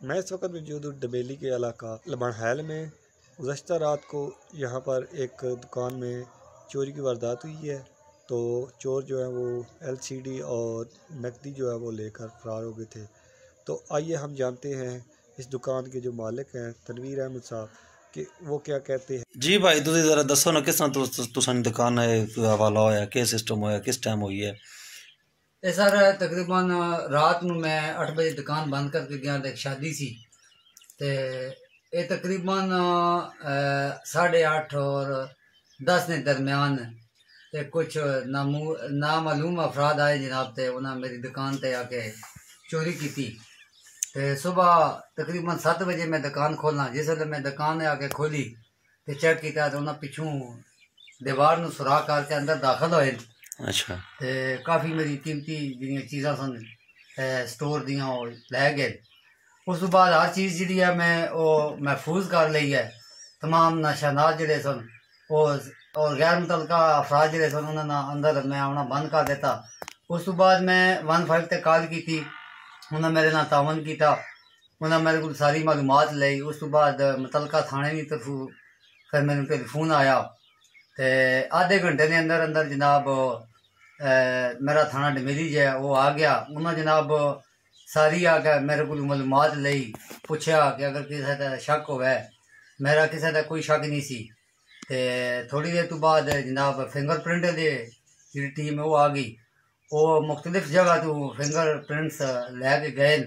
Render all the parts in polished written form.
मैं इस वक्त मौजूद हूँ डबेली के इलाका लबनहैल में। गुज़श्ता रात को यहाँ पर एक दुकान में चोरी की वारदात हुई है। तो चोर जो है वो LCD और नकदी जो है वो लेकर फरार हो गए थे। तो आइए हम जानते हैं इस दुकान के जो मालिक हैं तनवीर अहमद साहब कि वो क्या कहते हैं। जी भाई तुझे जरा दसो ना किस तरह तुसानी दुकान है हवाला होया क्या सिस्टम होया किस टाइम हुई है। ये सर तकरीबन रात ਨੂੰ मैं 8 बजे दुकान बंद करके गया तो एक शादी सी ते ये तकरीबन 8:30 और 10 के दरमियान ते कुछ नामालूम अफराद आए जनाब ते उन्हें मेरी दुकान ते आके चोरी की थी। ते सुबह तकरीबन 7 बजे मैं दुकान खोलना जिसले मैं दुकान आके खोली तो चेक किया तो उन्हें पिछू दीवार ਨੂੰ सुराख करके अंदर दाखिल होए। अच्छा ते काफ़ी मेरी कीमती जिहड़ियां चीज़ां सन स्टोर दियां ओह लै गए। उस तो बाद हर चीज़ जिहड़ी है मैं ओह महफूज कर ली है। तमाम निशानात जिहड़े सन और गैर मुतलका अफराद जिहड़े सन उन्होंने अंदर मैं आना बंद कर दिता। उस तो बाद मैं 15 ते कॉल की थी, उन्हें मेरे नाल तावन किया, उन्हें मेरे को सारी मालूमात ली। उस तो बाद मुतलका थाने की तरफों फिर मैंने टेलीफोन आया तो आधे घंटे के अंदर अंदर जनाब मेरा थाना डमेली जो है वो आ गया। उन्होंने जनाब सारी आके मेरे को मालूमात ली, पूछा कि अगर किसी का शक होवे। मेरा किसी का कोई शक नहीं सी। ते थोड़ी देर तो बाद जनाब फिंगरप्रिंट की जी टीम वो आ गई। वो मुख्तलिफ जगह तो फिंगरप्रिंट्स लैके गए।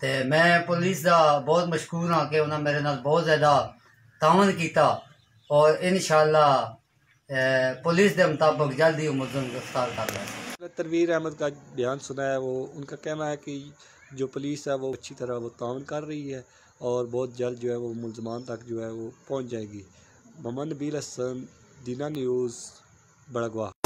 तो मैं पुलिस का बहुत मशकूर हाँ कि उन्हें मेरे नाल बहुत ज़्यादा तावन किया और इंशाअल्लाह पुलिस के मुताबिक जल्द ही मुलज़िम गिरफ्तार कर लें। तनवीर अहमद का बयान सुना है, वो उनका कहना है कि जो पुलिस है वो अच्छी तरह वो तावन कर रही है और बहुत जल्द जो है वो मुलजमान तक जो है वो पहुंच जाएगी। मोहम्मद नबील हसन, दीना न्यूज़, बड़गवाह।